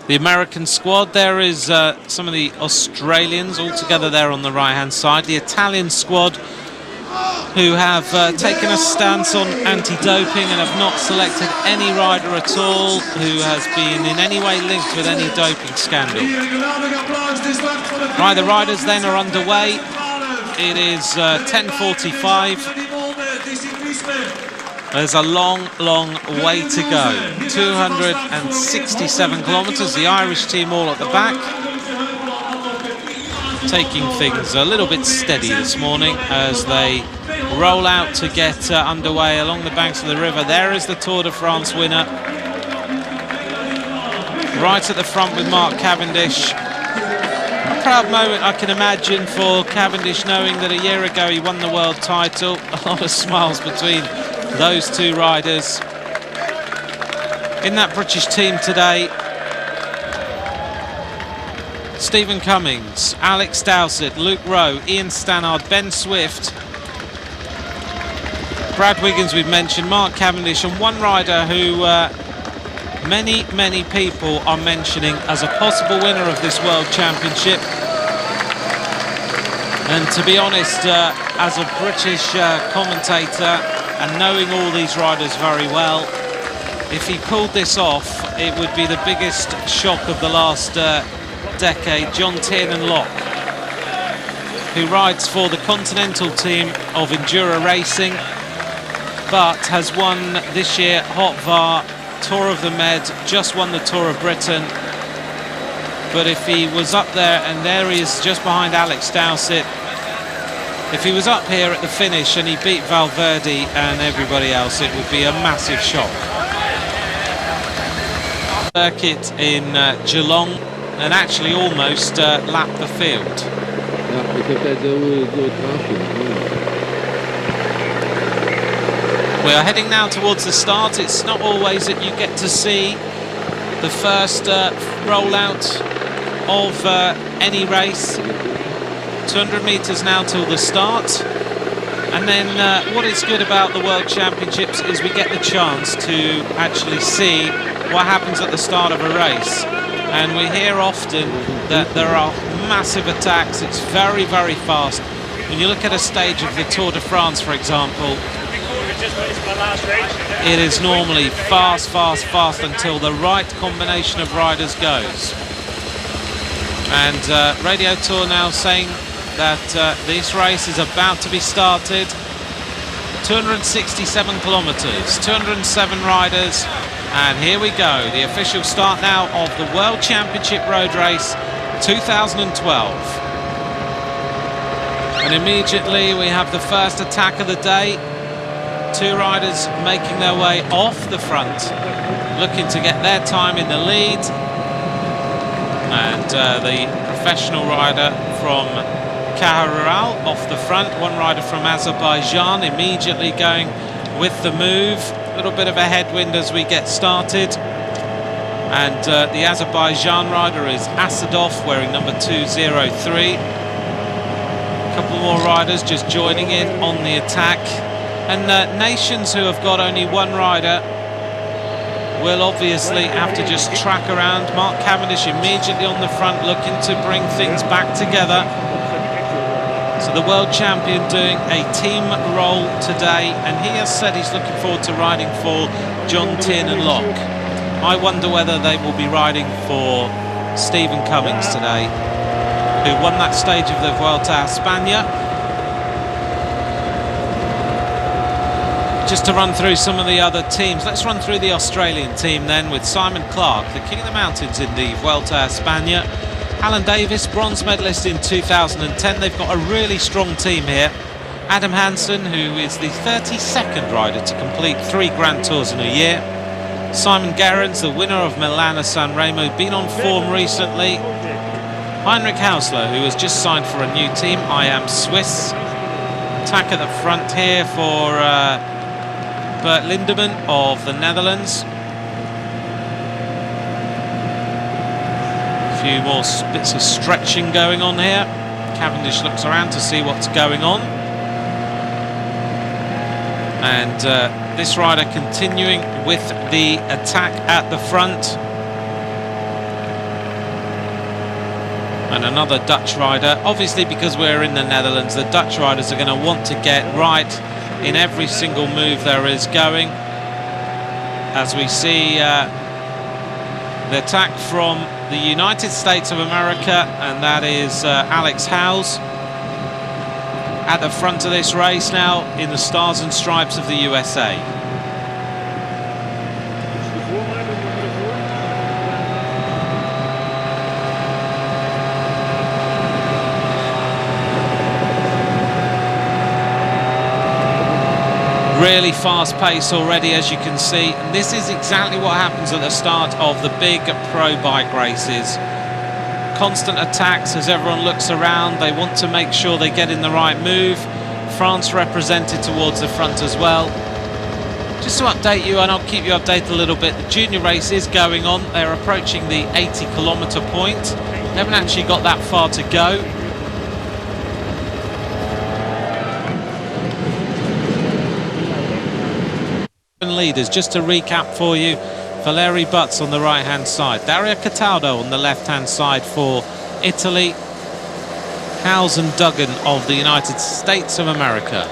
The American squad, there is some of the Australians all together there on the right-hand side. The Italian squad, who have taken a stance on anti-doping and have not selected any rider at all who has been in any way linked with any doping scandal. Right, the riders then are underway. It is 10:45. There's a long, long way to go. 267 kilometres. The Irish team all at the back, taking things a little bit steady this morning as they roll out to get underway along the banks of the river. There is the Tour de France winner, right at the front with Mark Cavendish. A proud moment, I can imagine, for Cavendish, knowing that a year ago he won the world title. A lot of smiles between those two riders. In that British team today, Stephen Cummings, Alex Dowsett, Luke Rowe, Ian Stannard, Ben Swift, Brad Wiggins we've mentioned, Mark Cavendish, and one rider who many people are mentioning as a possible winner of this World Championship. And to be honest, as a British commentator and knowing all these riders very well, if he pulled this off, it would be the biggest shock of the last decade. John Tiernan Locke, who rides for the Continental team of Endura Racing, but has won this year Haute Var, Tour of the Med, just won the Tour of Britain. But if he was up there, and there he is just behind Alex Dowsett, if he was up here at the finish and he beat Valverde and everybody else, it would be a massive shock. Circuit in Geelong, and actually almost lapped the field. We are heading now towards the start. It's not always that you get to see the first rollout of any race. 200 metres now till the start. And then what is good about the World Championships is we get the chance to actually see what happens at the start of a race. And we hear often that there are massive attacks. It's very, very fast. When you look at a stage of the Tour de France, for example, it is normally fast, fast, fast until the right combination of riders goes. And Radio Tour now saying that this race is about to be started. 267 kilometres, 207 riders, and here we go. The official start now of the World Championship Road Race 2012. And immediately we have the first attack of the day. Two riders making their way off the front, looking to get their time in the lead. And the professional rider from Caharal off the front, one rider from Azerbaijan immediately going with the move. A little bit of a headwind as we get started. And the Azerbaijan rider is Asadov, wearing number 203. A couple more riders just joining in on the attack. And nations who have got only one rider will obviously have to just track around. Mark Cavendish immediately on the front, looking to bring things back together. So the world champion doing a team role today, and he has said he's looking forward to riding for John Tiernan Locke. I wonder whether they will be riding for Stephen Cummings today, who won that stage of the Vuelta a España. Just to run through some of the other teams, let's run through the Australian team then, with Simon Clarke, the King of the Mountains in the Vuelta a España. Alan Davis, bronze medalist in 2010. They've got a really strong team here. Adam Hansen, who is the 32nd rider to complete 3 Grand Tours in a year. Simon Gerrans, the winner of Milano-San Remo, been on form recently. Heinrich Hausler, who has just signed for a new team, I Am Swiss. Attack at the front here for Bert Lindemann of the Netherlands. A few more bits of stretching going on here. Cavendish looks around to see what's going on. And this rider continuing with the attack at the front. and another Dutch rider. Obviously, because we're in the Netherlands, the Dutch riders are going to want to get right in every single move there is going. As we see the attack from the United States of America, and that is Alex Howes at the front of this race now in the Stars and Stripes of the USA. Really fast pace already, as you can see, and this is exactly what happens at the start of the big pro bike races. Constant attacks as everyone looks around. They want to make sure they get in the right move. France represented towards the front as well. Just to update you, and I'll keep you updated a little bit, the junior race is going on. They're approaching the 80-kilometre point. They haven't actually got that far to go. Leaders, just to recap for you: Valeri Butz on the right hand side, Dario Cataldo on the left hand side for Italy, Howes and Duggan of the United States of America.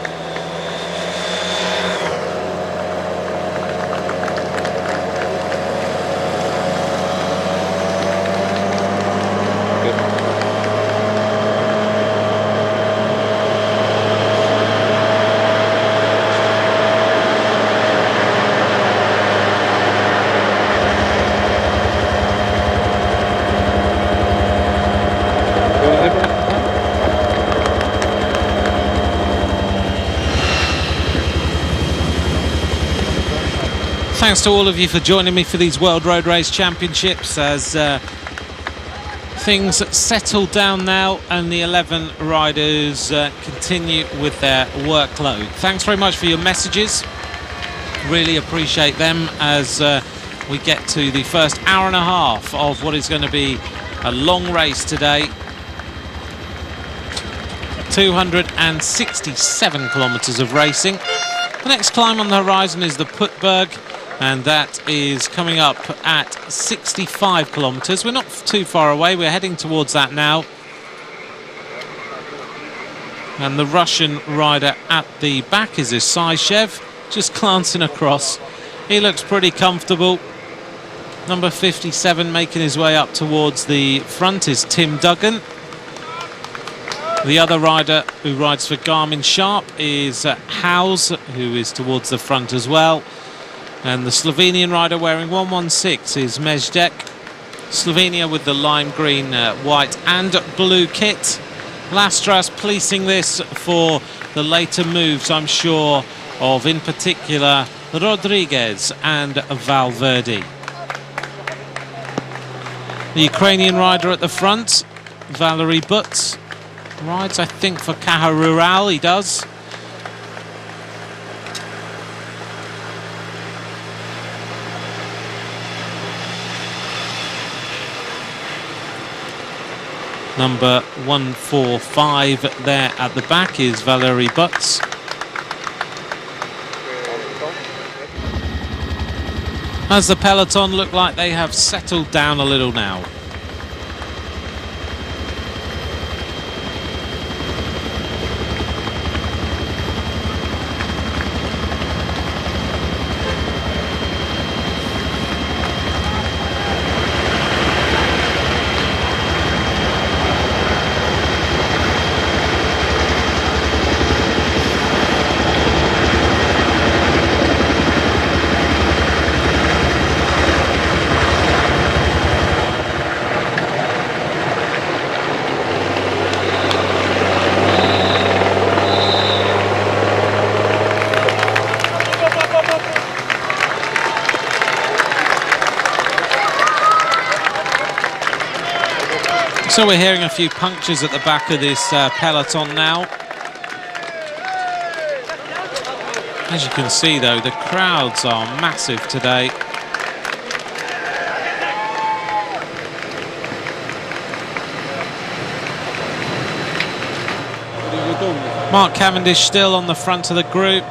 Thanks to all of you for joining me for these World Road Race Championships as things settle down now and the 11 riders continue with their workload. Thanks very much for your messages. Really appreciate them as we get to the first hour and a half of what is going to be a long race today. 267 kilometres of racing. The next climb on the horizon is the Puttberg, and that is coming up at 65 kilometres. We're not too far away. We're heading towards that now. And the Russian rider at the back is Isayshev, just glancing across. He looks pretty comfortable. Number 57 making his way up towards the front is Tim Duggan. The other rider who rides for Garmin Sharp is Howes, who is towards the front as well. And the Slovenian rider wearing 116 is Mezdek. Slovenia with the lime green, white and blue kit. Lastras policing this for the later moves, I'm sure, of in particular Rodriguez and Valverde. The Ukrainian rider at the front, Valeri Butz, rides, I think, for Caja Rural. He does. Number 145 there at the back is Valeri Butz. As the peloton look like they have settled down a little now. So we're hearing a few punctures at the back of this peloton now. As you can see, though, the crowds are massive today. Mark Cavendish still on the front of the group.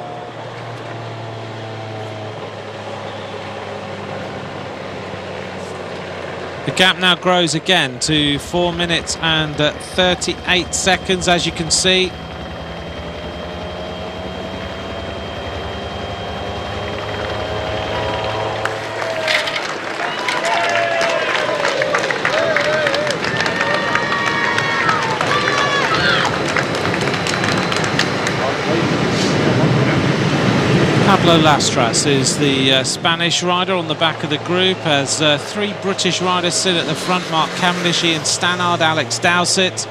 The gap now grows again to 4 minutes and 38 seconds, as you can see. Pablo Lastras is the Spanish rider on the back of the group, as 3 British riders sit at the front: Mark Cavendish, Ian Stannard, Alex Dowsett.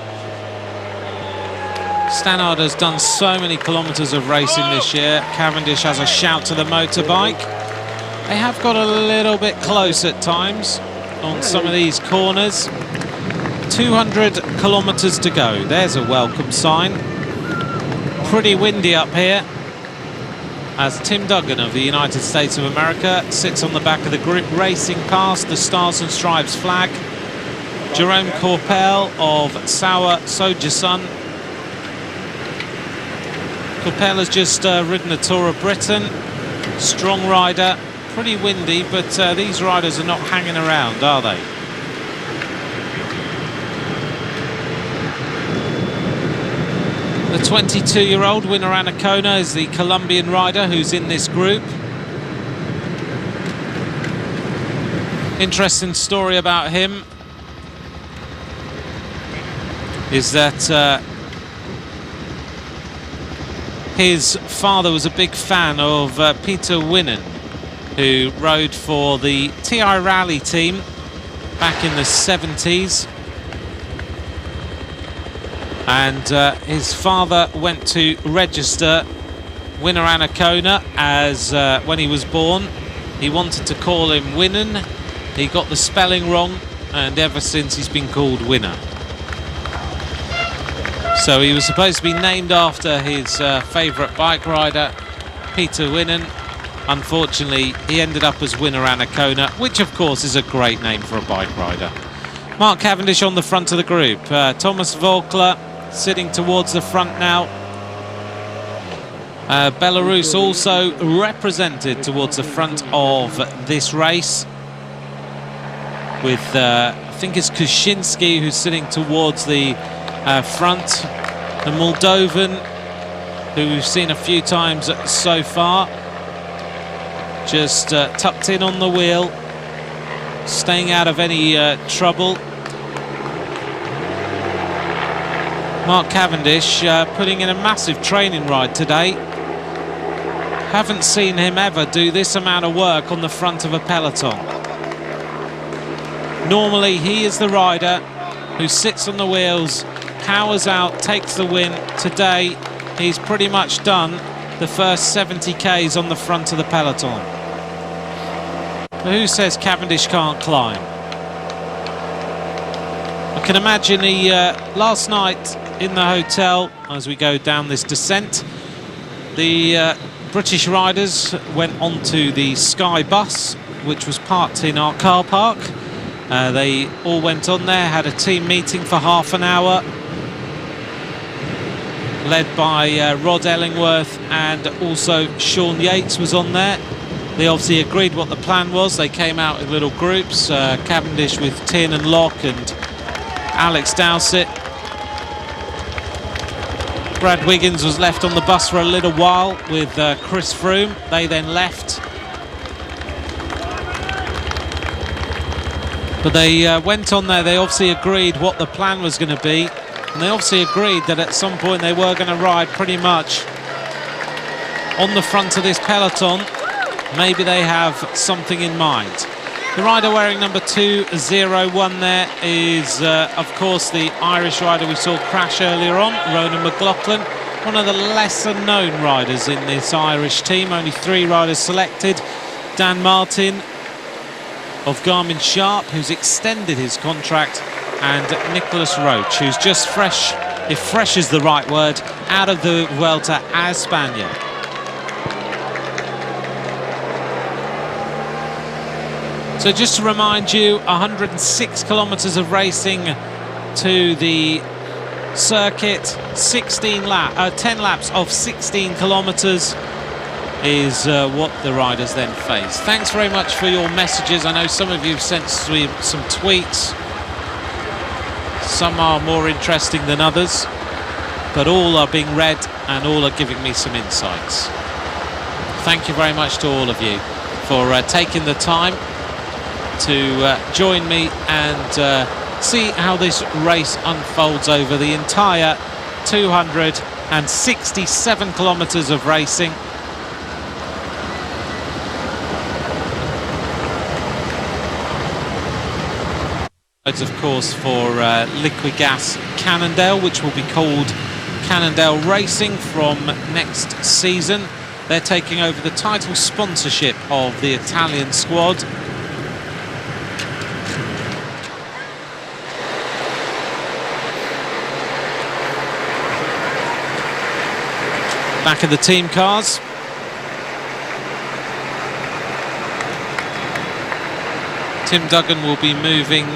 Stannard has done so many kilometres of racing this year. Cavendish has a shout to the motorbike. They have got a little bit close at times on some of these corners. 200 kilometres to go. There's a welcome sign. Pretty windy up here, as Tim Duggan of the United States of America sits on the back of the group, racing past the Stars and Stripes flag. Jerome Coppel of Sauer Sojasun. Coppel has just ridden a Tour of Britain. Strong rider, pretty windy, but these riders are not hanging around, are they? The 22-year-old Winner Anacona is the Colombian rider who's in this group. Interesting story about him is that his father was a big fan of Peter Winnen, who rode for the TI Rally team back in the 70s. And his father went to register Winner Anacona as when he was born. He wanted to call him Winnen. He got the spelling wrong, and ever since he's been called Winner. So he was supposed to be named after his favourite bike rider, Peter Winnen. Unfortunately, he ended up as Winner Anacona, which of course is a great name for a bike rider. Mark Cavendish on the front of the group. Thomas Voeckler sitting towards the front now. Belarus also represented towards the front of this race, with I think it's Kuczynski who's sitting towards the front. The Moldovan, who we've seen a few times so far, just tucked in on the wheel, staying out of any trouble. Mark Cavendish putting in a massive training ride today. Haven't seen him ever do this amount of work on the front of a peloton. Normally he is the rider who sits on the wheels, powers out, takes the win. Today he's pretty much done the first 70 Ks on the front of the peloton. But who says Cavendish can't climb? I can imagine he last night in the hotel, as we go down this descent, the British riders went onto the Sky bus, which was parked in our car park. They all went on there, had a team meeting for half an hour, led by Rod Ellingworth, and also Sean Yates was on there. They obviously agreed what the plan was. They came out in little groups, Cavendish with Tin and Locke and Alex Dowsett. Brad Wiggins was left on the bus for a little while with Chris Froome. They then left. But they went on there. They obviously agreed what the plan was going to be. And they obviously agreed that at some point they were going to ride pretty much on the front of this peloton. Maybe they have something in mind. The rider wearing number 201 there is, of course, the Irish rider we saw crash earlier on, Ronan McLaughlin, one of the lesser-known riders in this Irish team. Only 3 riders selected. Dan Martin of Garmin Sharp, who's extended his contract, and Nicholas Roach, who's just fresh, if fresh is the right word, out of the Vuelta a España. So just to remind you, 106 kilometres of racing to the circuit, 10 laps of 16 kilometres. is what the riders then face. Thanks very much for your messages. I know some of you have sent me some tweets. Some are more interesting than others, but all are being read and all are giving me some insights. Thank you very much to all of you for taking the time to join me and see how this race unfolds over the entire 267 kilometres of racing. Of course, for Liquigas Cannondale, which will be called Cannondale Racing from next season. They're taking over the title sponsorship of the Italian squad. Back of the team cars. Tim Duggan will be moving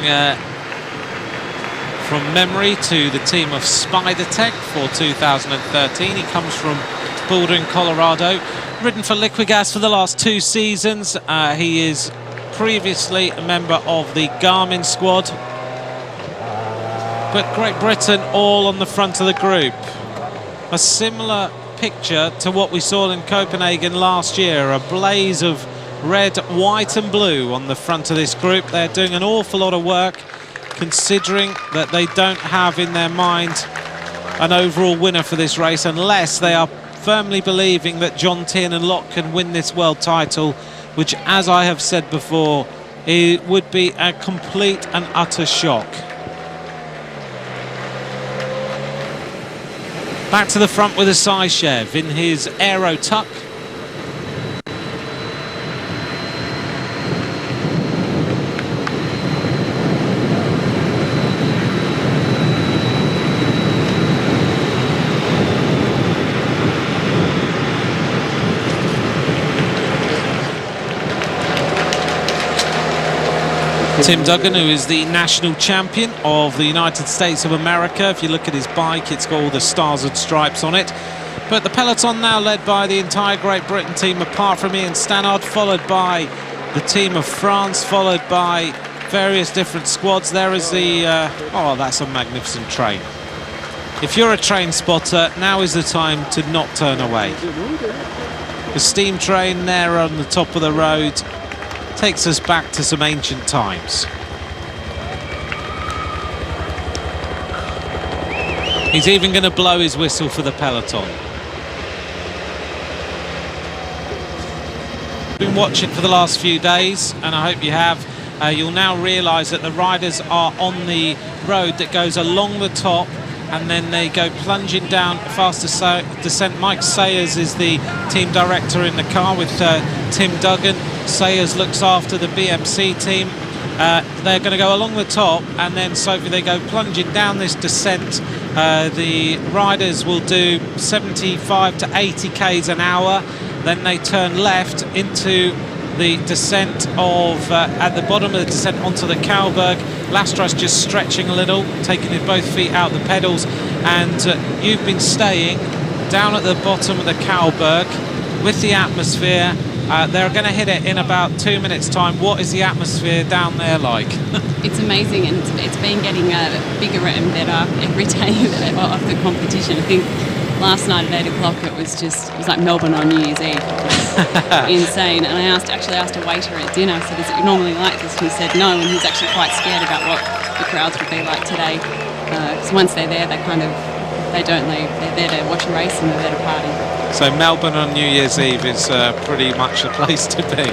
from memory to the team of Spidertech for 2013. He comes from Boulder in Colorado. Ridden for Liquigas for the last 2 seasons. He is previously a member of the Garmin squad. But Great Britain all on the front of the group. A similar picture to what we saw in Copenhagen last year. A blaze of red, white and blue on the front of this group. They're doing an awful lot of work, considering that they don't have in their mind an overall winner for this race, unless they are firmly believing that John Tiernan Locke can win this world title, which, as I have said before, it would be a complete and utter shock. Back to the front with Zayshev in his Aero Tuck. Tim Duggan, who is the national champion of the United States of America. If you look at his bike, it's got all the stars and stripes on it. But the peloton now led by the entire Great Britain team, apart from Ian Stannard, followed by the team of France, followed by various different squads. There is the... oh, that's a magnificent train. If you're a train spotter, now is the time to not turn away. The steam train there on the top of the road takes us back to some ancient times. He's even going to blow his whistle for the peloton. Been watching for the last few days, and I hope you have. You'll now realise that the riders are on the road that goes along the top, and then they go plunging down faster descent. Mike Sayers is the team director in the car with Tim Duggan. Sayers looks after the BMC team. They're going to go along the top, and then, Sophie, they go plunging down this descent. The riders will do 75 to 80 k's an hour. Then they turn left into the descent of at the bottom of the descent onto the Kauberg. Lastras just stretching a little, taking his both feet out the pedals, and you've been staying down at the bottom of the Kauberg with the atmosphere. They're going to hit it in about 2 minutes' time. What is the atmosphere down there like? It's amazing, and it's been getting bigger and better every day of the competition. I think last night at 8 o'clock it was like Melbourne on New Year's Eve. It was insane. And I actually asked a waiter at dinner, I said, is it normally like this? And he said no, and he's actually quite scared about what the crowds would be like today. Because once they're there, they don't leave. They're there to watch a race and they're there to party. So Melbourne on New Year's Eve is pretty much the place to be.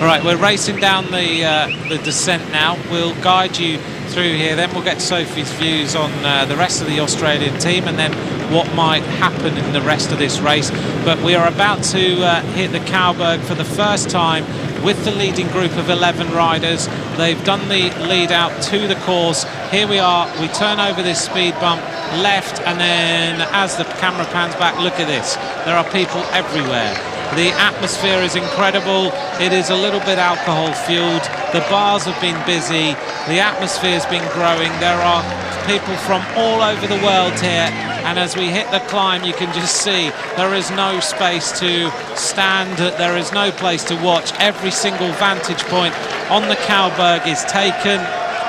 All right, we're racing down the descent now. We'll guide you through here, then we'll get Sophie's views on the rest of the Australian team, and then what might happen in the rest of this race. But we are about to hit the Kauberg for the first time with the leading group of 11 riders. They've done the lead out to the course. Here we are, we turn over this speed bump left, and then as the camera pans back, look at this, there are people everywhere. The atmosphere is incredible. It is a little bit alcohol fueled. The bars have been busy. The atmosphere has been growing. There are people from all over the world here and as we hit the climb you can just see there is no space to stand, there is no place to watch. Every single vantage point on the Kalberg is taken.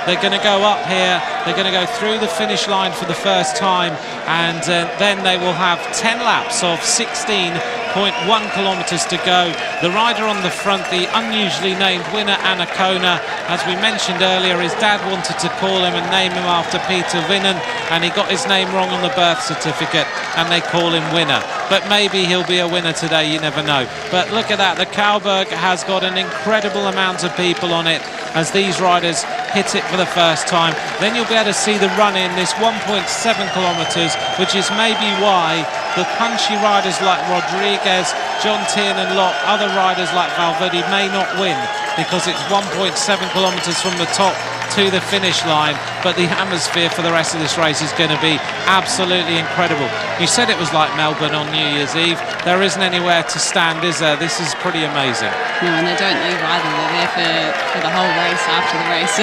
They're going to go up here, they're going to go through the finish line for the first time, and then they will have 10 laps of 16.1 kilometres to go. The rider on the front, the unusually named winner, Anna-Kona, as we mentioned earlier, his dad wanted to call him and name him after Peter Winnen, and he got his name wrong on the birth certificate, and they call him Winner. But maybe he'll be a winner today, you never know. But look at that, the Kalberg has got an incredible amount of people on it as these riders hit it for the first time. Then you'll be able to see the run-in, this 1.7 kilometres, which is maybe why the punchy riders like Rodriguez, John Tiernan Locke, other riders like Valverde may not win, because it's 1.7 kilometres from the top to the finish line, but the atmosphere for the rest of this race is going to be absolutely incredible. You said it was like Melbourne on New Year's Eve. There isn't anywhere to stand, is there? This is pretty amazing. No, and they don't leave either. They're there for the whole race, after the race,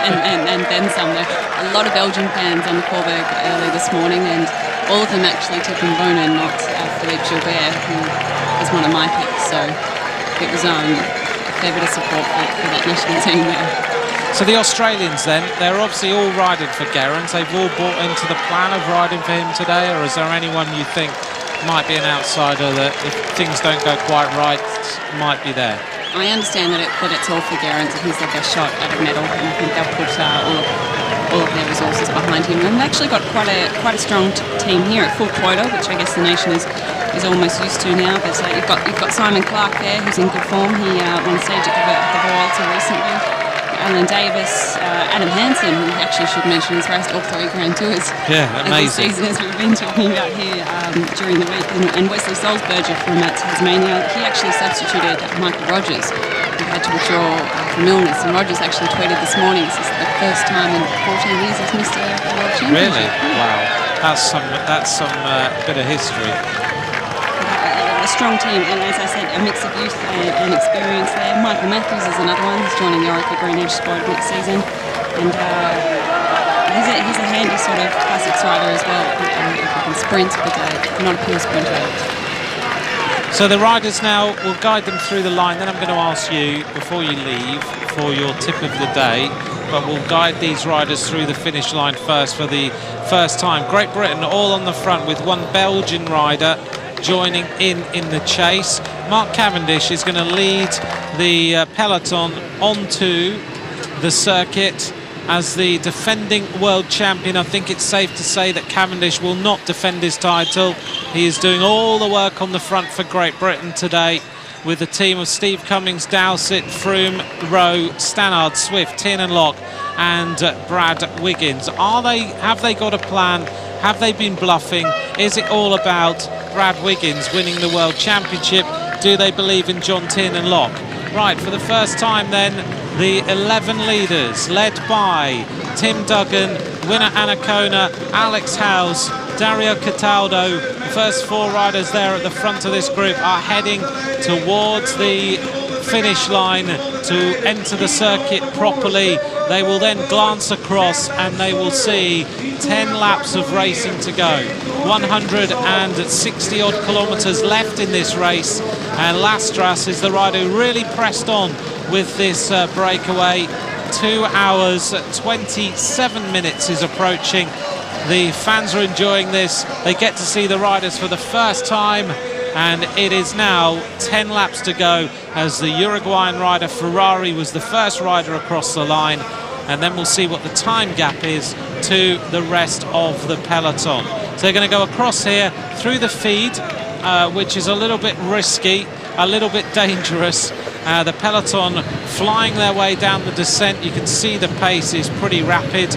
and then some. There are a lot of Belgian fans on the Kalberg early this morning, and all of them actually tipping Bona, not Philippe Gilbert, who is one of my picks. So it was a fair bit of support for that national team there. So the Australians then, they're obviously all riding for Gerrans. They've all bought into the plan of riding for him today, or is there anyone you think might be an outsider that, if things don't go quite right, might be there? I understand that it's all for Gerrans and he's their best shot at a medal, and I think they'll put all of their resources behind him. And they've actually got quite a strong team here at full quota, which I guess the nation is almost used to now. But you've got Simon Clark there, who's in good form. He won stage at the Vuelta recently. Alan Davis, Adam Hansen, who actually should mention, has raced all 3 Grand Tours. Yeah, amazing. This season, as we've been talking about here during the week. And Wesley Solsberger from Tasmania, he actually substituted Michael Rogers, who had to withdraw from illness. And Rogers actually tweeted this morning, this is the first time in 14 years he's missed a World Championship. Really? Wow. That's some bit of history. A strong team, and as I said, a mix of youth and experience there. Michael Matthews is another one who's joining the Orica Green Edge squad next season, and he's a handy sort of classics rider as well. He can sprint, but not a pure sprinter. So the riders now will guide them through the line. Then I'm going to ask you, before you leave, for your tip of the day, but we'll guide these riders through the finish line first for the first time. Great Britain all on the front with one Belgian rider joining in the chase. Mark Cavendish is going to lead the peloton onto the circuit as the defending world champion. I think it's safe to say that Cavendish will not defend his title. He is doing all the work on the front for Great Britain today, with a team of Steve Cummings, Dowsett, Froome, Rowe, Stannard, Swift, Tiernan Locke and Brad Wiggins. Have they got a plan? Have they been bluffing? Is it all about Brad Wiggins winning the World Championship? Do they believe in John Tiernan Locke? Right, for the first time then, the 11 leaders, led by Tim Duggan, winner Anna-Kona, Alex Howes, Dario Cataldo. The first 4 riders there at the front of this group are heading towards the finish line to enter the circuit properly. They will then glance across and they will see 10 laps of racing to go. 160 odd kilometres left in this race, and Lastras is the rider who really pressed on with this breakaway. 2 hours 27 minutes is approaching. The fans are enjoying this. They get to see the riders for the first time, and it is now 10 laps to go as the Uruguayan rider Ferrari was the first rider across the line, and then we'll see what the time gap is to the rest of the peloton. So they're going to go across here through the feed, which is a little bit risky, a little bit dangerous. The peloton flying their way down the descent. You can see the pace is pretty rapid.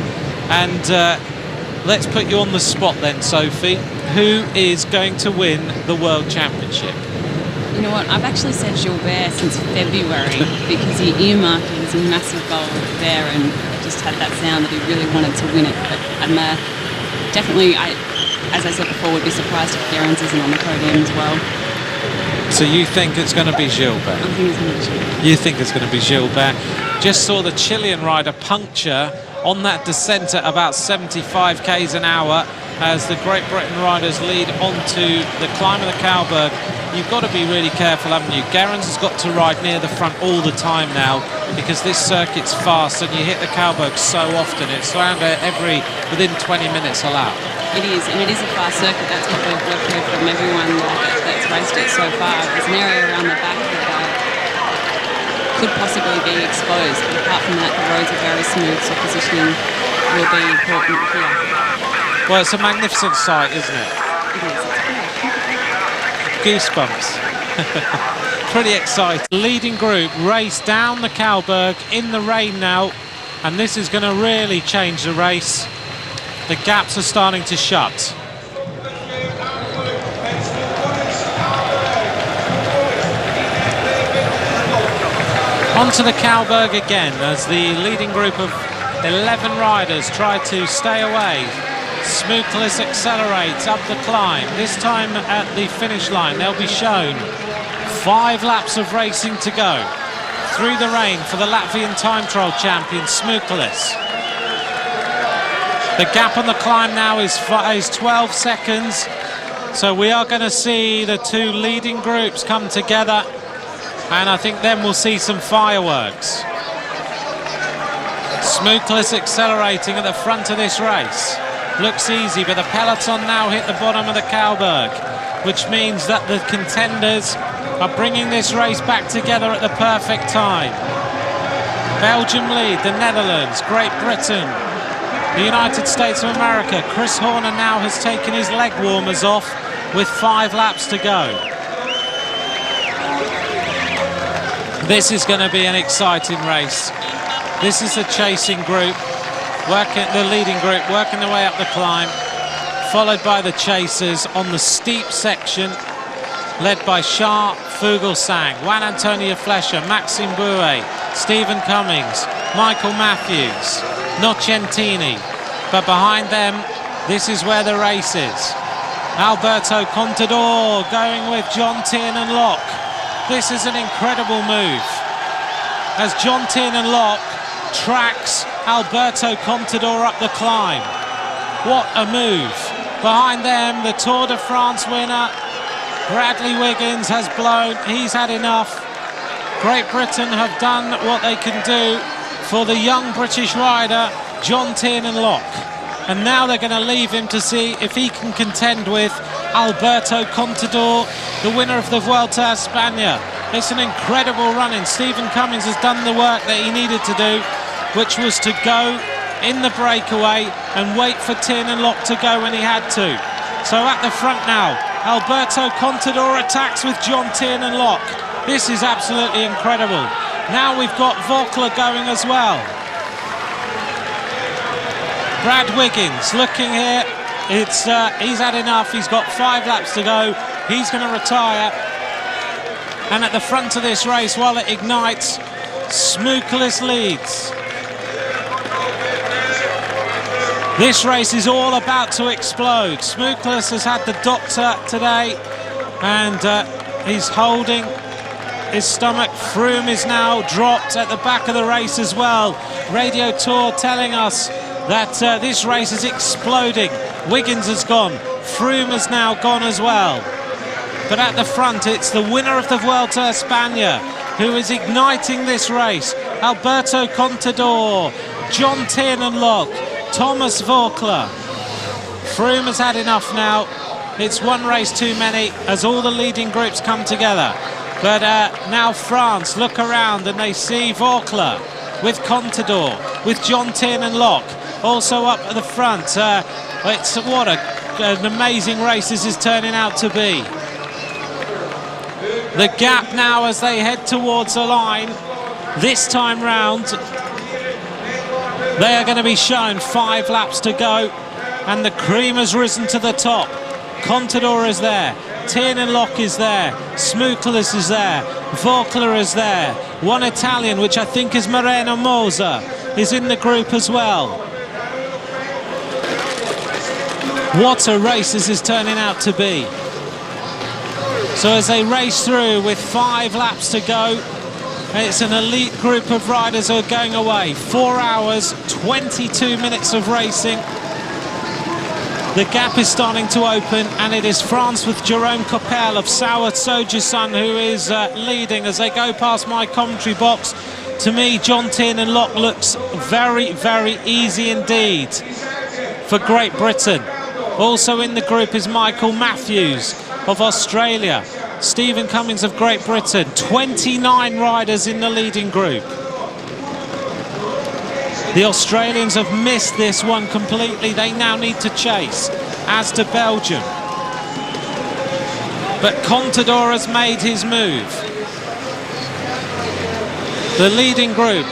And let's put you on the spot then, Sophie. Who is going to win the World Championship? You know what, I've actually said Gilbert since February because he earmarked his massive goal there and just had that sound that he really wanted to win it. But I'm definitely, as I said before, would be surprised if Gerrans isn't on the podium as well. So you think it's going to be Gilbert? I think it's going to be Gilbert. You think it's going to be Gilbert. Just saw the Chilean rider puncture on that descent at about 75 k's an hour. as the Great Britain riders lead onto the climb of the Cowberg. You've got to be really careful, haven't you? Gerrans has got to ride near the front all the time now because this circuit's fast and you hit the Cowberg so often. It's around within 20 minutes a lap. It is, and it is a fast circuit. That's what we've heard from everyone that's raced it so far. There's an area around the back that could possibly be exposed, but apart from that, the roads are very smooth, so positioning will be important here. Well, it's a magnificent sight, isn't it? It is. Goosebumps. Pretty exciting. Leading group race down the Cowberg in the rain now, and this is going to really change the race. The gaps are starting to shut. Onto the Cowberg again as the leading group of 11 riders try to stay away. Smooklis accelerates up the climb. This time at the finish line they'll be shown 5 laps of racing to go through the rain for the Latvian time trial champion Smooklis. The gap on the climb now is 12 seconds, so we are going to see the 2 leading groups come together, and I think then we'll see some fireworks. Smooklis accelerating at the front of this race. Looks easy, but the peloton now hit the bottom of the Cowberg, which means that the contenders are bringing this race back together at the perfect time. Belgium lead, the Netherlands, Great Britain, the United States of America. Chris Horner now has taken his leg warmers off with 5 laps to go. This is going to be an exciting race. This is the chasing group, the leading group, working their way up the climb, followed by the chasers on the steep section, led by Shah Fuglsang, Juan Antonio Flecha, Maxime Bouet, Stephen Cummings, Michael Matthews, Nocentini. But behind them, this is where the race is. Alberto Contador going with John Tiernan Locke. This is an incredible move as John Tiernan Locke tracks Alberto Contador up the climb. What a move. Behind them, the Tour de France winner Bradley Wiggins has blown. He's had enough. Great Britain have done what they can do for the young British rider John Tiernan Locke, and now they're going to leave him to see if he can contend with Alberto Contador, the winner of the Vuelta a España. It's an incredible run-in. Stephen Cummings has done the work that he needed to do, which was to go in the breakaway and wait for Tiernan Locke to go when he had to. So at the front now, Alberto Contador attacks with John Tiernan Locke. This is absolutely incredible. Now we've got Vogler going as well. Brad Wiggins looking here. He's had enough. He's got 5 laps to go. He's going to retire. And at the front of this race, while it ignites, Smooklis leads. This race is all about to explode. Smooklis has had the doctor today, and he's holding his stomach. Froome is now dropped at the back of the race as well. Radio Tour telling us that this race is exploding. Wiggins has gone. Froome has now gone as well. But at the front, it's the winner of the Vuelta a España who is igniting this race. Alberto Contador, John Tiernan Locke, Thomas Vogler. Froome has had enough now. It's one race too many as all the leading groups come together. But now France look around and they see Vogler with Contador, with John Tiernan Locke also up at the front. What an amazing race this is turning out to be. The gap now as they head towards the line. This time round, they are going to be shown 5 laps to go, and the cream has risen to the top. Contador is there, Tiernan Locke is there, Smooklis is there, Vogler is there. One Italian, which I think is Moreno Moser, is in the group as well. What a race this is turning out to be. So as they race through with 5 laps to go, it's an elite group of riders who are going away. 4 hours, 22 minutes of racing. The gap is starting to open, and it is France with Jerome Coppel of Sauer Sojusan who is leading as they go past my commentary box. To me, John Tiernan Lock looks very, very easy indeed for Great Britain. Also in the group is Michael Matthews of Australia. Stephen Cummings of Great Britain. 29 riders in the leading group. The Australians have missed this one completely. They now need to chase, as to Belgium. But Contador has made his move. The leading group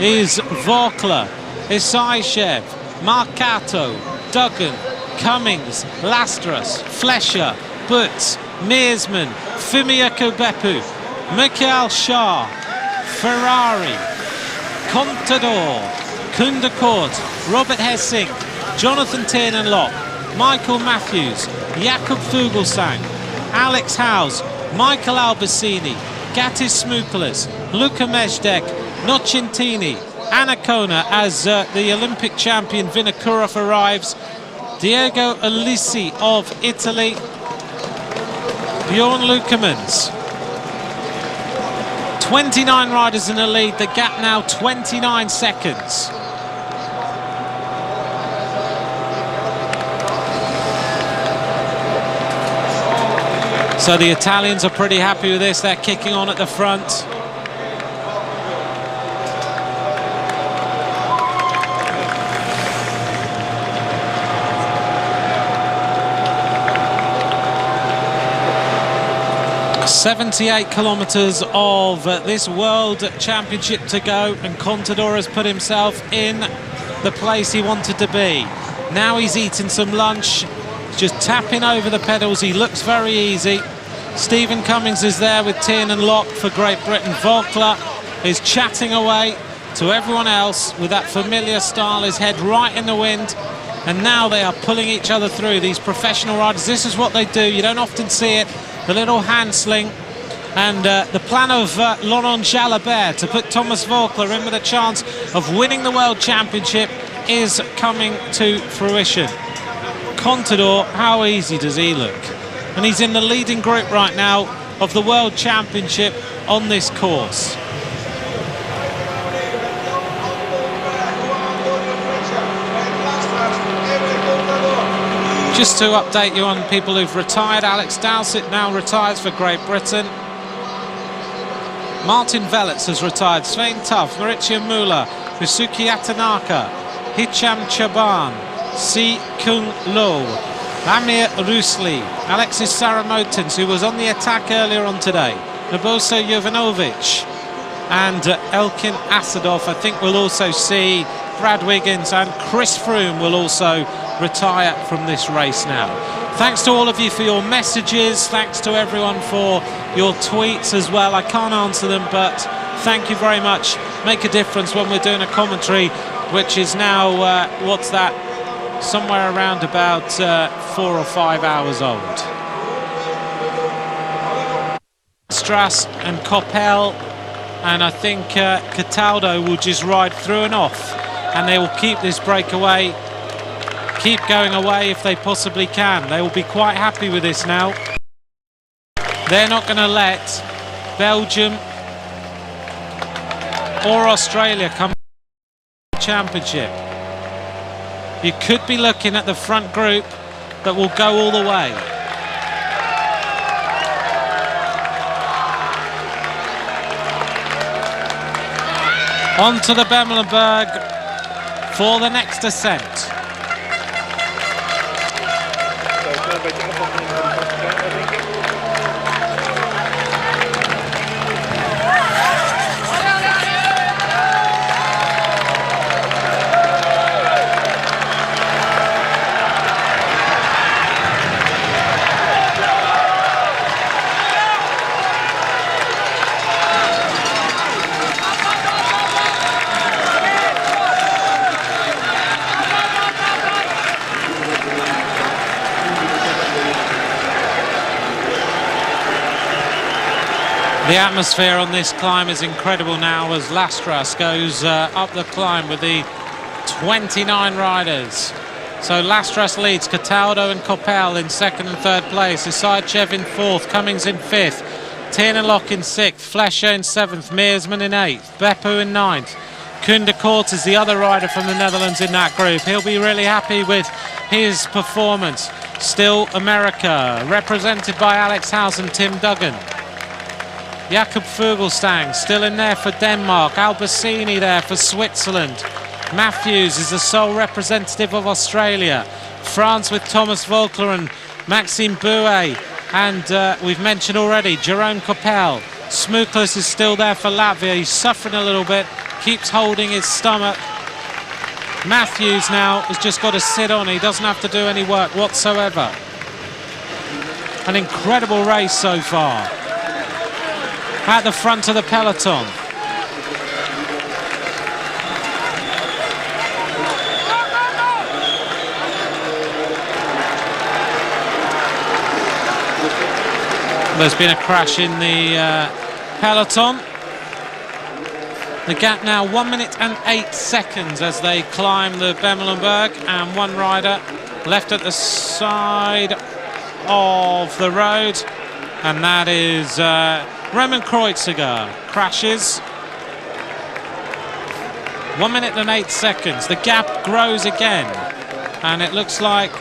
is Vauclair, Isaishev, Marcato, Duggan, Cummings, Lastras, Flescher, Butz, Meersman, Fumio Beppu, Michael Shah, Ferrari, Contador, Kundecourt, Robert Hessing, Jonathan Tiernan Lock, Michael Matthews, Jakob Fuglsang, Alex Howes, Michael Albacini, Gatis Smoukoulis, Luka Mejdek, Nocentini, Anacona as the Olympic champion Vinokurov arrives, Diego Alisi of Italy, Bjorn Lukemans. 29 riders in the lead, the gap now 29 seconds. So the Italians are pretty happy with this. They're kicking on at the front. "78 kilometres of this World Championship to go, and Contador has put himself in the place he wanted to be. Now he's eating some lunch, just tapping over the pedals. He looks very easy. Stephen Cummings is there with Tiernan Lock for Great Britain. Vauclair is chatting away to everyone else with that familiar style, his head right in the wind. And now they are pulling each other through, these professional riders. This is what they do. You don't often see it. The little hand sling. And the plan of Laurent Jalabert to put Thomas Vauclair in with a chance of winning the World Championship is coming to fruition. Contador, how easy does he look? And he's in the leading group right now of the World Championship on this course. Just to update you on people who've retired, Alex Dowsett now retires for Great Britain. Martin Velets has retired. Svein Tuff, Maurizio Muller, Usuki Yatanaka, Hicham Chaban, Si Kung Lo, Amir Rusli, Alexis Saramotins, who was on the attack earlier on today, Naboso Jovanovic, and Elkin Asadov. I think we'll also see Brad Wiggins, and Chris Froome will also retire from this race now. Thanks to all of you for your messages. Thanks to everyone for your tweets as well. I can't answer them, but thank you very much. Make a difference when we're doing a commentary, which is now, what's that? Somewhere around about 4 or 5 hours old. Strass and Coppel, and I think Cataldo will just ride through and off, and they will keep this breakaway, keep going away if they possibly can. They will be quite happy with this now. They're not going to let Belgium or Australia come to the championship. You could be looking at the front group that will go all the way. On to the Bemmelenberg for the next ascent. The atmosphere on this climb is incredible now as Lastras goes up the climb with the 29 riders. So Lastras leads, Cataldo and Coppel in second and third place, Isayev in fourth, Cummings in fifth, Tiernan-Lok in sixth, Flescher in seventh, Meersman in eighth, Beppu in ninth. Koen Kort is the other rider from the Netherlands in that group. He'll be really happy with his performance. Still America, represented by Alex Howes and Tim Duggan. Jakob Fuglsang still in there for Denmark. Albertini there for Switzerland. Matthews is the sole representative of Australia. France with Thomas Voeckler and Maxime Bouet. And we've mentioned already Jerome Coppel. Smuklus is still there for Latvia. He's suffering a little bit, keeps holding his stomach. Matthews now has just got to sit on. He doesn't have to do any work whatsoever. An incredible race so far. At the front of the peloton. There's been a crash in the peloton. The gap now 1 minute and 8 seconds as they climb the Bemelenberg, and one rider left at the side of the road, and that is Roman Kreuziger. Crashes. 1 minute and 8 seconds. The gap grows again, and it looks like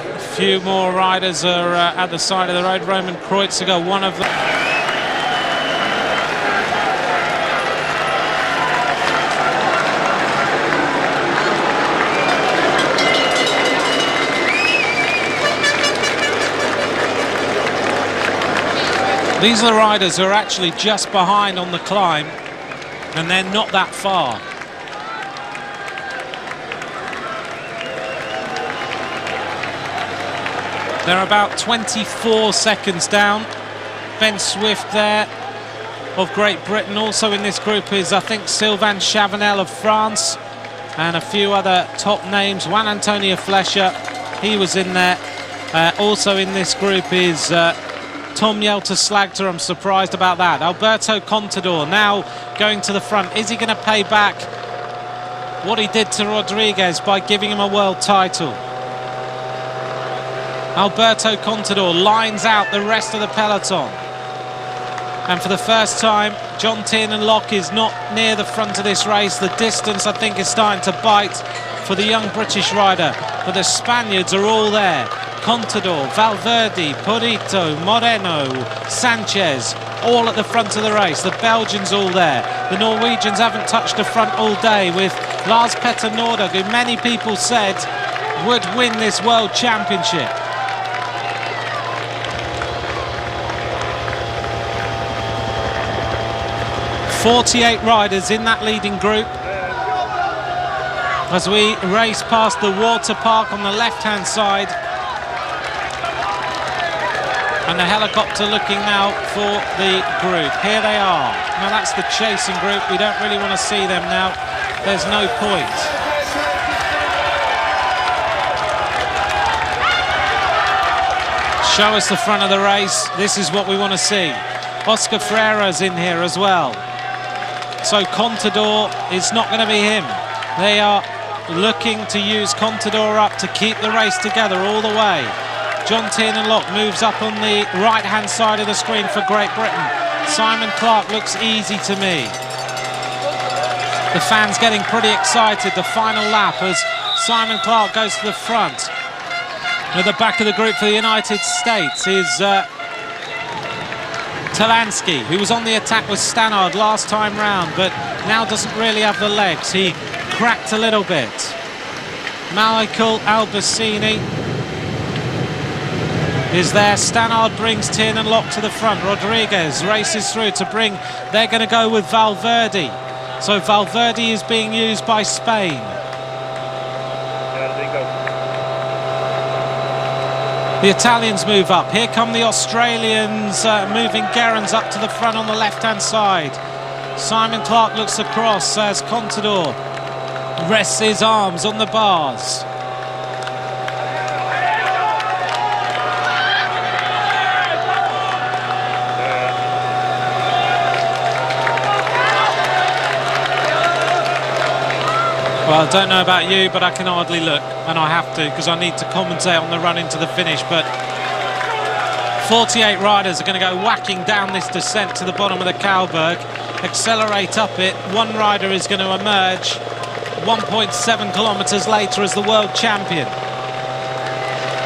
a few more riders are at the side of the road. Roman Kreuziger, one of them. These are the riders who are actually just behind on the climb, and they're not that far. They're about 24 seconds down. Ben Swift there of Great Britain. Also in this group is, I think, Sylvain Chavanel of France, and a few other top names. Juan Antonio Flescher, he was in there. Also in this group is Tom Jelter-Slagter. I'm surprised about that. Alberto Contador now going to the front. Is he going to pay back what he did to Rodriguez by giving him a world title? Alberto Contador lines out the rest of the peloton. And for the first time, John Tiernan-Lok is not near the front of this race. The distance, I think, is starting to bite for the young British rider. But the Spaniards are all there. Contador, Valverde, Purito, Moreno, Sanchez, all at the front of the race. The Belgians all there. The Norwegians haven't touched the front all day, with Lars Petter Northug, who many people said would win this World Championship. "48 riders in that leading group as we race past the water park on the left-hand side. And the helicopter looking now for the group. Here they are. Now that's the chasing group. We don't really want to see them now. There's no point. Show us the front of the race. This is what we want to see. Oscar Freira's in here as well. So Contador, it's not going to be him. They are looking to use Contador up to keep the race together all the way. John Tiernan-Lok moves up on the right-hand side of the screen for Great Britain. Simon Clarke looks easy to me. The fans getting pretty excited. The final lap as Simon Clarke goes to the front. At the back of the group for the United States is Talansky, who was on the attack with Stannard last time round, but now doesn't really have the legs. He cracked a little bit. Michael Albertini is there. Stannard brings Tiernan-Lok to the front. Rodriguez races through to bring... They're going to go with Valverde. So Valverde is being used by Spain. The Italians move up. Here come the Australians moving Gerrans up to the front on the left-hand side. Simon Clarke looks across as Contador rests his arms on the bars. Well, I don't know about you, but I can hardly look, and I have to because I need to commentate on the run into the finish. But 48 riders are going to go whacking down this descent to the bottom of the Kalberg, accelerate up it. One rider is going to emerge 1.7 kilometres later as the world champion.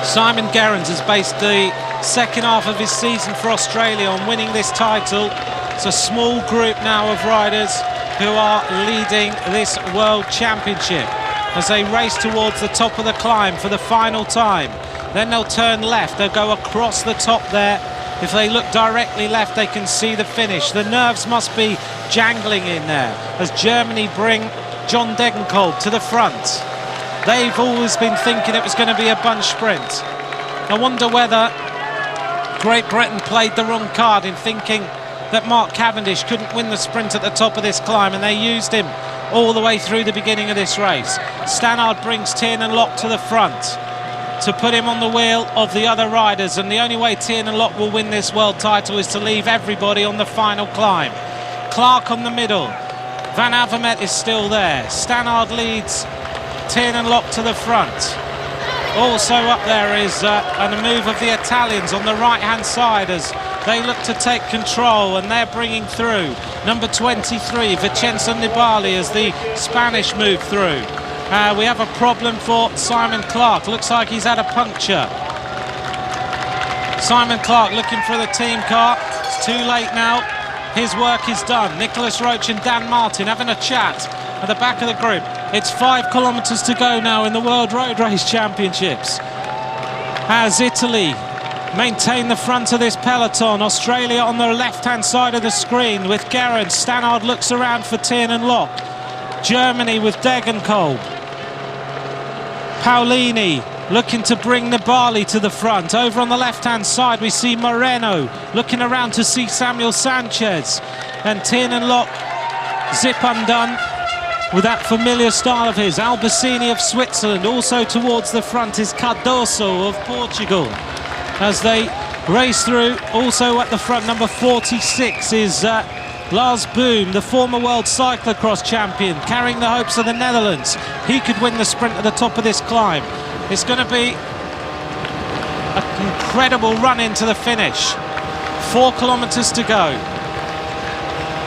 Simon Gerrans has based the second half of his season for Australia on winning this title. It's a small group now of riders who are leading this World Championship as they race towards the top of the climb for the final time. Then they'll turn left, they'll go across the top there. If they look directly left, they can see the finish. The nerves must be jangling in there as Germany bring John Degenkolb to the front. They've always been thinking it was going to be a bunch sprint. I wonder whether Great Britain played the wrong card in thinking that Mark Cavendish couldn't win the sprint at the top of this climb, and they used him all the way through the beginning of this race. Stannard brings Tiernan Lock to the front to put him on the wheel of the other riders, and the only way Tiernan Lock will win this world title is to leave everybody on the final climb. Clark on the middle, Van Avermaet is still there. Stannard leads Tiernan Lock to the front. Also up there is a move of the Italians on the right hand side as they look to take control, and they're bringing through number 23 Vicenza Nibali as the Spanish move through. We have a problem for Simon Clark. Looks like he's had a puncture. Simon Clark looking for the team car. It's too late now. His work is done. Nicholas Roach and Dan Martin having a chat at the back of the group. It's 5 kilometres to go now in the World Road Race Championships as Italy maintain the front of this peloton. Australia on the left-hand side of the screen with Gerrans. Stannard looks around for Tiernan Lock. Germany with Degenkolb. Paolini looking to bring Nibali to the front. Over on the left-hand side we see Moreno looking around to see Samuel Sanchez. And Tiernan Lock zip undone with that familiar style of his. Albacini of Switzerland. Also towards the front is Cardoso of Portugal as they race through. Also at the front, number 46 is Lars Boom, the former world cyclocross champion, carrying the hopes of the Netherlands. He could win the sprint at the top of this climb. It's going to be an incredible run into the finish. 4 kilometres to go.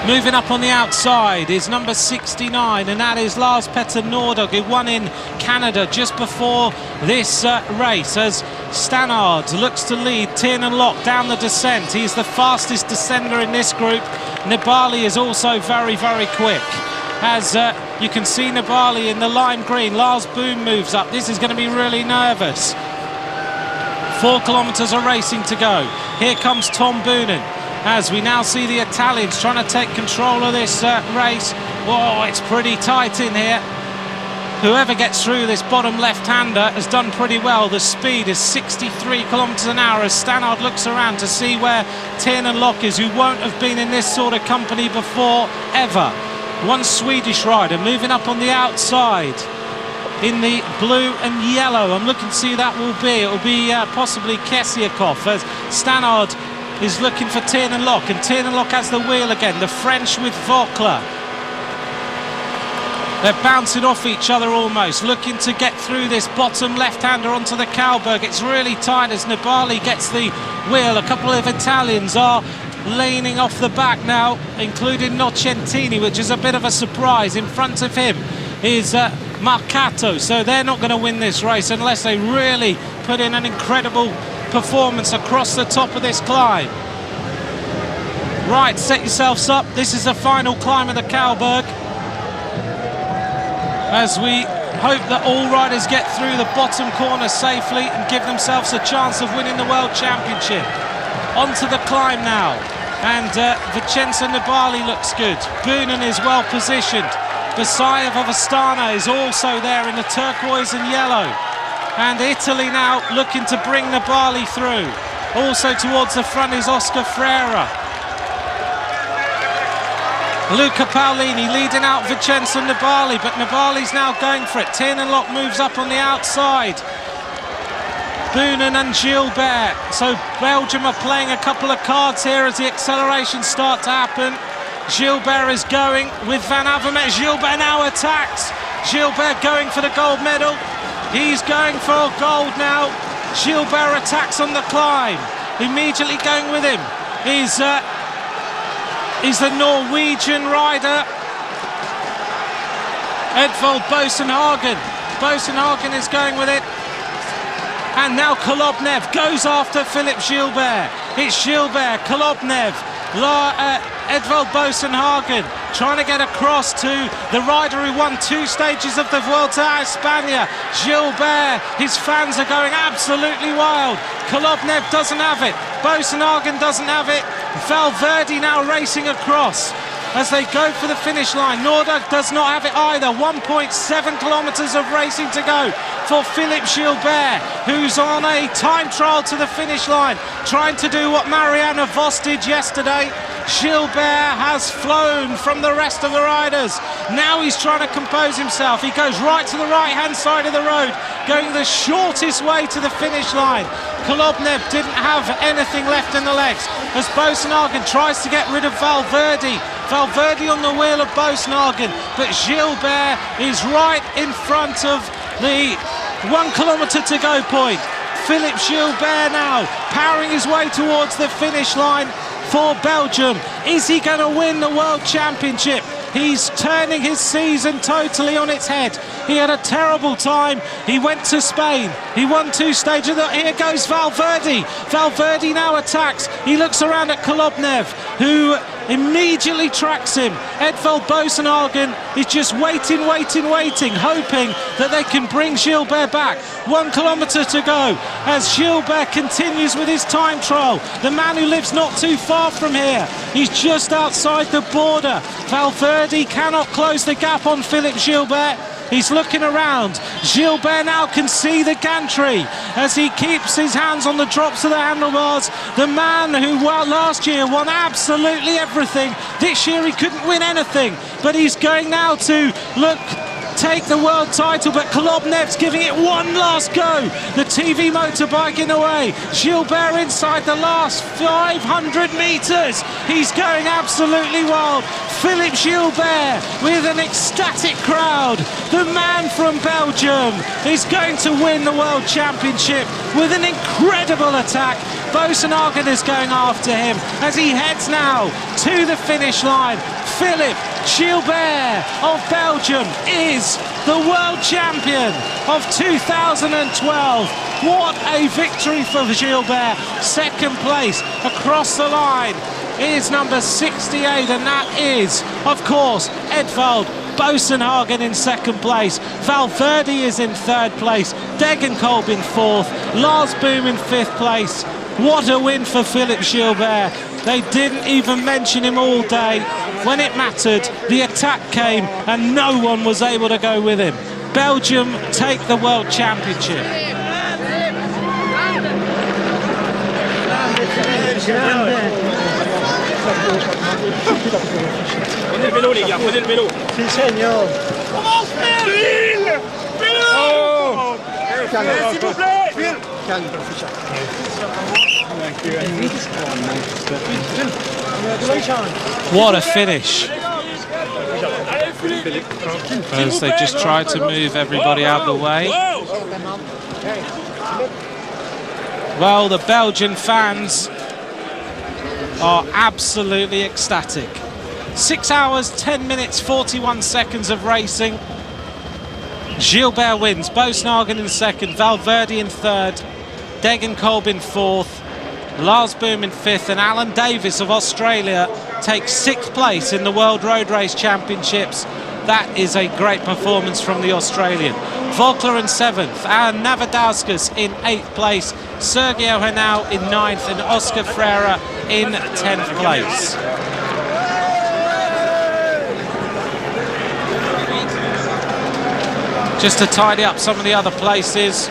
Moving up on the outside is number 69, and that is Lars Petter Northug, who won in Canada just before this race, as Stannard looks to lead Tiernan Lock down the descent. He's the fastest descender in this group. Nibali is also very, very quick. As you can see Nibali in the lime green. Lars Boom moves up. This is going to be really nervous. 4 kilometres of racing to go. Here comes Tom Boonen, as we now see the Italians trying to take control of this race. Whoa, it's pretty tight in here. Whoever gets through this bottom left-hander has done pretty well. The speed is 63 kilometres an hour as Stannard looks around to see where Tiernan Lock is, who won't have been in this sort of company before, ever. One Swedish rider moving up on the outside in the blue and yellow. I'm looking to see who that will be. It will be possibly Kesiakov, as Stannard is looking for Tiernan Lock, and Tiernan Lock has the wheel again. The French with Vauclair. They're bouncing off each other almost, looking to get through this bottom left-hander onto the Kalberg. It's really tight as Nibali gets the wheel. A couple of Italians are leaning off the back now, including Nocentini, which is a bit of a surprise. In front of him is Marcato, so they're not going to win this race unless they really put in an incredible performance across the top of this climb. Right, set yourselves up. This is the final climb of the Kalberg, as we hope that all riders get through the bottom corner safely and give themselves a chance of winning the World Championship. Onto the climb now, and Vicenza Nibali looks good. Boonen is well positioned. Basayev of Astana is also there in the turquoise and yellow. And Italy now looking to bring Nibali through. Also towards the front is Oscar Freire. Luca Paolini leading out Vicenza Nibali, but Nibali's now going for it. Tiernan Lock moves up on the outside. Boonen and Gilbert. So Belgium are playing a couple of cards here as the accelerations start to happen. Gilbert is going with Van Avermaet. Gilbert now attacks. Gilbert going for the gold medal. He's going for gold now. Gilbert attacks on the climb. Immediately going with him is the Norwegian rider Edvald Boasson Hagen. Boasson Hagen is going with it. And now Kolobnev goes after Philippe Gilbert. It's Gilbert, Kolobnev, Edvald Boasson Hagen trying to get across to the rider who won 2 stages of the Vuelta a España. Gilbert, his fans are going absolutely wild. Kolobnev doesn't have it. Boasson Hagen doesn't have it. Valverde now racing across as they go for the finish line. Norda does not have it either. 1.7 kilometres of racing to go for Philippe Gilbert, who's on a time trial to the finish line, trying to do what Marianne Vos did yesterday. Gilbert has flown from the rest of the riders. Now he's trying to compose himself. He goes right to the right-hand side of the road, going the shortest way to the finish line. Kolobnev didn't have anything left in the legs as Boasson Hagen tries to get rid of Valverde. Valverde on the wheel of Boasson Hagen, but Gilbert is right in front of the 1 kilometre to go point. Philippe Gilbert now powering his way towards the finish line for Belgium. Is he going to win the World Championship? He's turning his season totally on its head. He had a terrible time. He went to Spain. He won 2 stages. Here goes Valverde. Valverde now attacks. He looks around at Kolobnev, who immediately tracks him. Edvald Boasson Hagen is just waiting, hoping that they can bring Gilbert back. 1 kilometre to go as Gilbert continues with his time trial. The man who lives not too far from here. He's just outside the border. Valverde cannot close the gap on Philippe Gilbert. He's looking around. Gilbert now can see the gantry as he keeps his hands on the drops of the handlebars. The man who last year won absolutely everything. This year he couldn't win anything, but he's going now to take the world title, but Kolobnev's giving it one last go. The TV motorbike in the way. Gilbert inside the last 500 metres. He's going absolutely wild. Philippe Gilbert with an ecstatic crowd. The man from Belgium is going to win the World Championship with an incredible attack. Boasson Hagen is going after him as he heads now to the finish line. Philippe Gilbert of Belgium is the world champion of 2012. What a victory for Gilbert. Second place across the line is number 68, and that is, of course, Edvald Boasson Hagen in second place. Valverde is in third place. Degenkolb in fourth. Lars Boom in fifth place. What a win for Philippe Gilbert. They didn't even mention him all day. When it mattered, the attack came and no one was able to go with him. Belgium take the World Championship. Prenez le vélo les gars, prenez le vélo. Si señor. Commence Phil. Vélo. S'il vous plaît. Phil. Calme, Fischer. What a finish. As they just tried to move everybody out of the way. Well, the Belgian fans are absolutely ecstatic. 6 hours, 10 minutes, 41 seconds of racing. Gilbert wins. Boasson Hagen in second, Valverde in third, Degenkolb in fourth, Lars Boom in fifth, and Alan Davis of Australia takes sixth place in the World Road Race Championships. That is a great performance from the Australian. Volkler in seventh, and Navadauskas in eighth place, Sergio Henao in ninth, and Oscar Freire in 10th place. Just to tidy up some of the other places,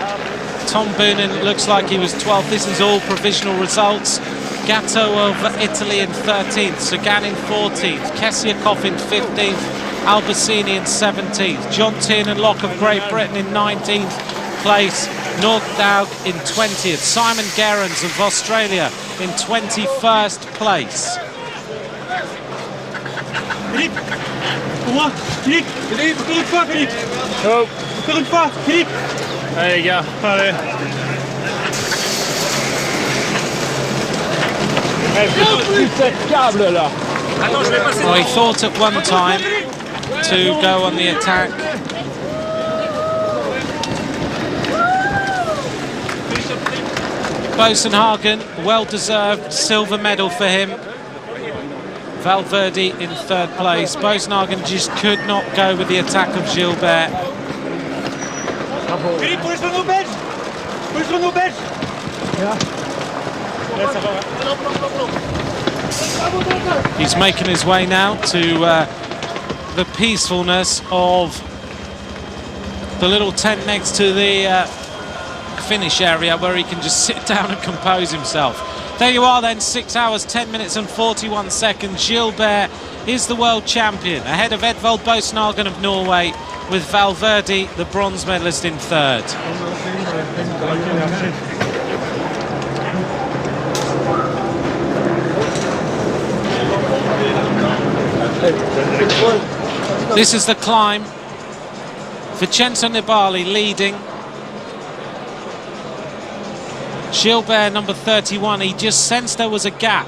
Tom Boonen looks like he was 12th. This is all provisional results. Gatto of Italy in 13th, Sagan in 14th, Kessiakoff in 15th, Albacini in 17th, John Tiernan Lock of Great Britain in 19th place, Nordhaug in 20th, Simon Gerrans of Australia in 21st place. Philippe. Pour moi. Philippe. Philippe. Encore une fois, Philippe. Oh. Encore une fois, Philippe. Allez, les gars. Allez. Cette câble là. Attends, je vais passer. Well, he thought at one time to go on the attack. Boasson-Hagen, well-deserved silver medal for him. Valverde in third place. Boasson-Hagen just could not go with the attack of Gilbert. Philippe, pour les chronos belges. Pour les chronos belges. He's making his way now to the peacefulness of the little tent next to the finish area where he can just sit down and compose himself. There you are then, 6 hours, 10 minutes and 41 seconds. Gilbert is the world champion, ahead of Edvald Boasson-Hagen of Norway, with Valverde, the bronze medalist, in third. This is the climb. Vincenzo Nibali leading. Gilbert, number 31, he just sensed there was a gap.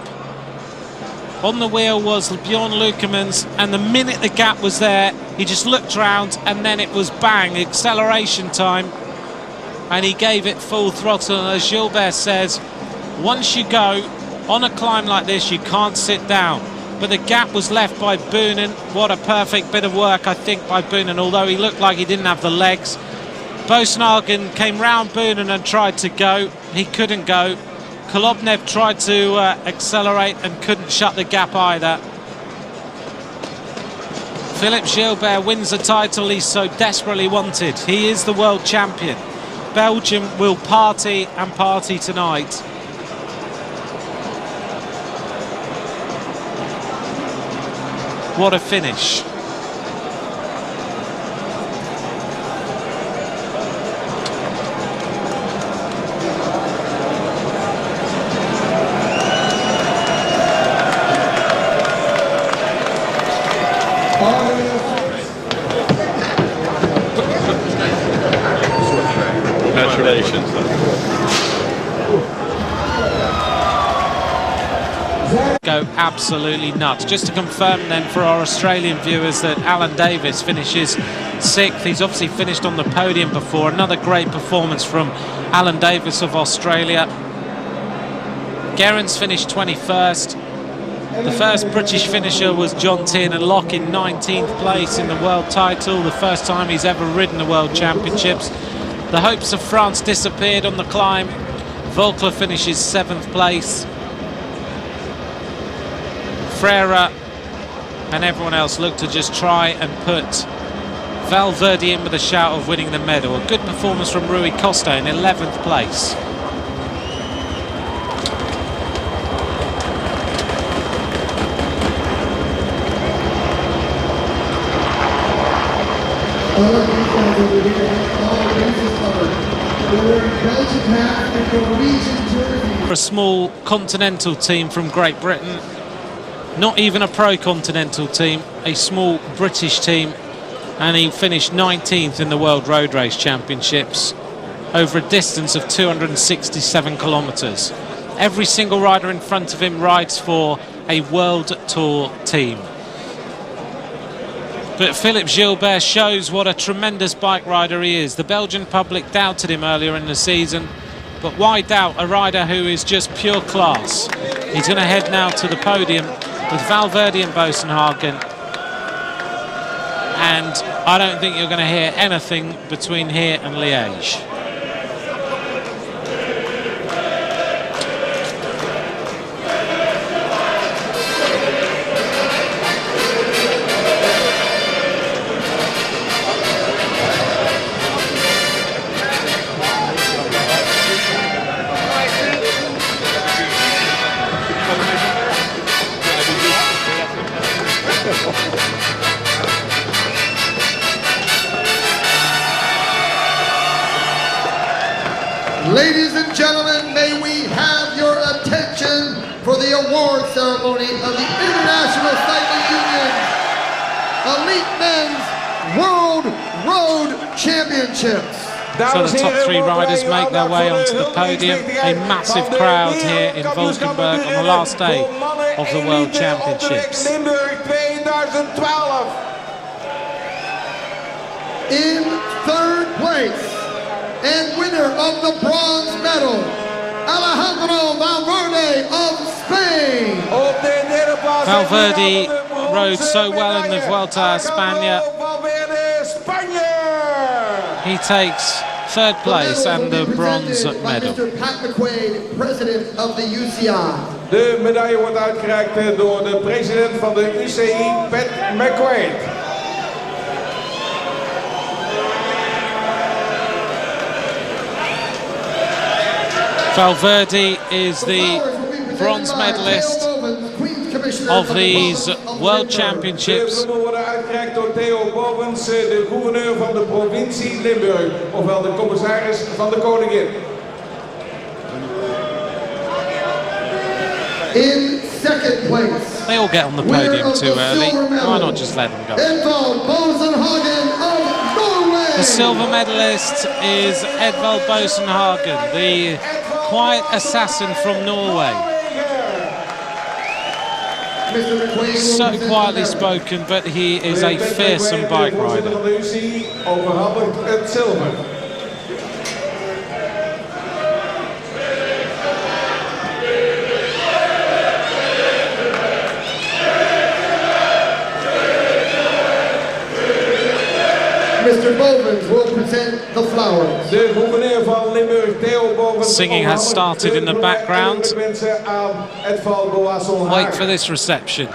On the wheel was Bjorn Lukemans, and the minute the gap was there, he just looked round, and then it was bang, acceleration time, and he gave it full throttle. And as Gilbert says, once you go on a climb like this, you can't sit down. But the gap was left by Boonen. What a perfect bit of work, I think, by Boonen, although he looked like he didn't have the legs. Boasson-Hagen came round Boonen and tried to go. He couldn't go. Kolobnev tried to accelerate and couldn't shut the gap either. Philippe Gilbert wins the title he so desperately wanted. He is the world champion. Belgium will party and party tonight. What a finish. Congratulations. Go absolutely nuts. Just to confirm then for our Australian viewers that Alan Davis finishes 6th. He's obviously finished on the podium before. Another great performance from Alan Davis of Australia. Gerrans finished 21st. The first British finisher was John Tiernan Locke in 19th place in the world title, the first time he's ever ridden the World Championships. The hopes of France disappeared on the climb. Volkler finishes 7th place. Freire and everyone else looked to just try and put Valverde in with a shout of winning the medal. A good performance from Rui Costa in 11th place. For a small continental team from Great Britain, not even a pro-continental team, a small British team, and he finished 19th in the World Road Race Championships over a distance of 267 kilometres. Every single rider in front of him rides for a World Tour team. But Philippe Gilbert shows what a tremendous bike rider he is. The Belgian public doubted him earlier in the season, but why doubt a rider who is just pure class? He's going to head now to the podium with Valverde and Boasson-Hagen, and I don't think you're going to hear anything between here and Liège. Ladies and gentlemen, may we have your attention for the award ceremony of the International Cycling Union Elite Men's World Road Championships. So the top 3 riders make their way onto the podium. A massive crowd here in Valkenburg on the last day of the World Championships. In third place and winner of the bronze medal, Alejandro Valverde of Spain. Valverde rode so well in the Vuelta a España. He takes third place and the bronze medal. Mr. Pat McQuaid, president of the UCI. De medaille wordt uitgereikt door de president van de UCI, Pat McQuaid. Valverde is the bronze medalist of these World Championships. De worden uitgereikt door Theo Bovens, de gouverneur van de provincie Limburg, ofwel de commissaris van de koningin. In second place. They all get on the podium too early. Why not just let them go? Edvald Boasson-Hagen of Norway. The silver medalist is Edvald Boasson-Hagen, the quiet assassin from Norway. So quietly spoken, but he is a fearsome bike rider. Overhandigt het zilver. Mr. Bovens will present the flowers. De gouverneur van Limburg, Theo Bovens. Singing has started in the background. Wait for this reception.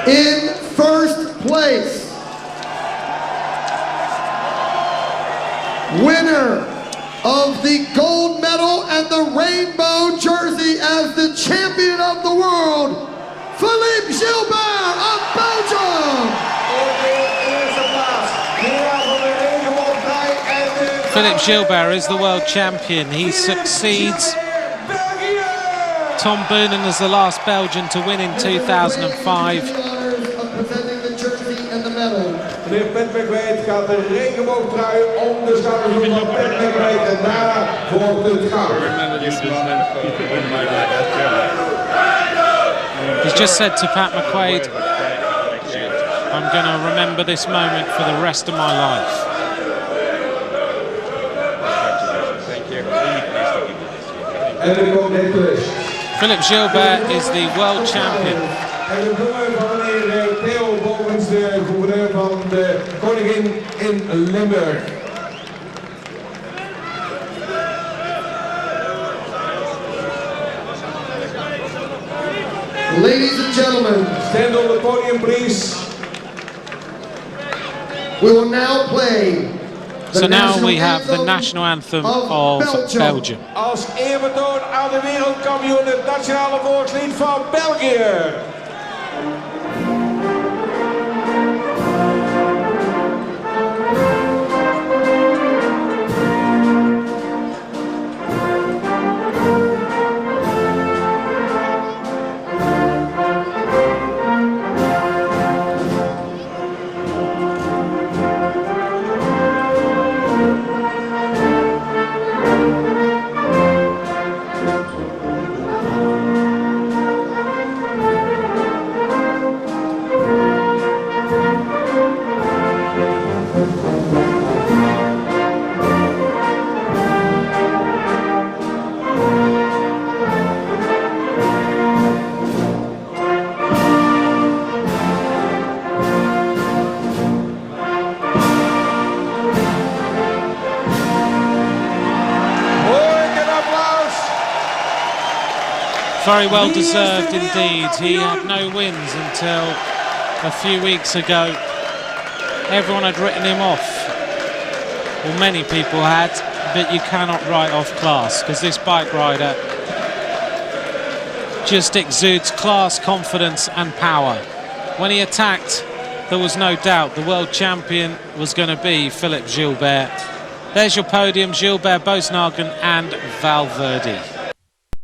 In first place, winner of the gold medal and the rainbow jersey as the champion of the world, Philippe Gilbert of Belgium. Philippe Gilbert is the world champion. He succeeds Tom Boonen as the last Belgian to win in 2005. Presenting the jersey and the medal. Meneer Pat McQuaid gaat de regenboogtrui om de schouders van Pat McQuaid en daarna volgt het goud. He's just said to Pat McQuaid, I'm going to remember this moment for the rest of my life. Philippe Gilbert is the world champion. En de bloemen van meneer Theo Bovens, de gouverneur van de koningin in Limburg. Ladies and gentlemen, Stand on the podium, please. we will now play. So now we have the national anthem of Belgium. Als eerbetoon aan de wereldkampioen, het nationale volkslied van België. Very well deserved indeed. He had no wins until a few weeks ago. Everyone had written him off. Well, many people had, but you cannot write off class, because this bike rider just exudes class, confidence and power. When he attacked, there was no doubt the world champion was going to be Philippe Gilbert. There's your podium, Gilbert, Boasson-Hagen and Valverde.